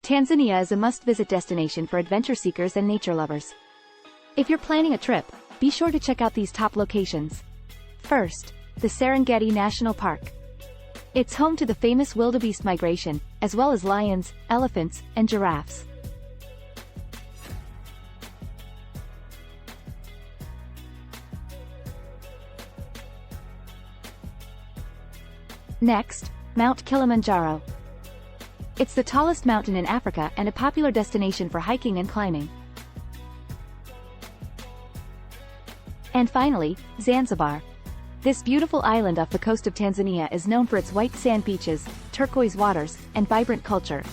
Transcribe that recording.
Tanzania is a must-visit destination for adventure seekers and nature lovers. If you're planning a trip, be sure to check out these top locations. First, the Serengeti National Park. It's home to the famous wildebeest migration, as well as lions, elephants, and giraffes. Next, Mount Kilimanjaro. It's the tallest mountain in Africa and a popular destination for hiking and climbing. And finally, Zanzibar. This beautiful island off the coast of Tanzania is known for its white sand beaches, turquoise waters, and vibrant culture.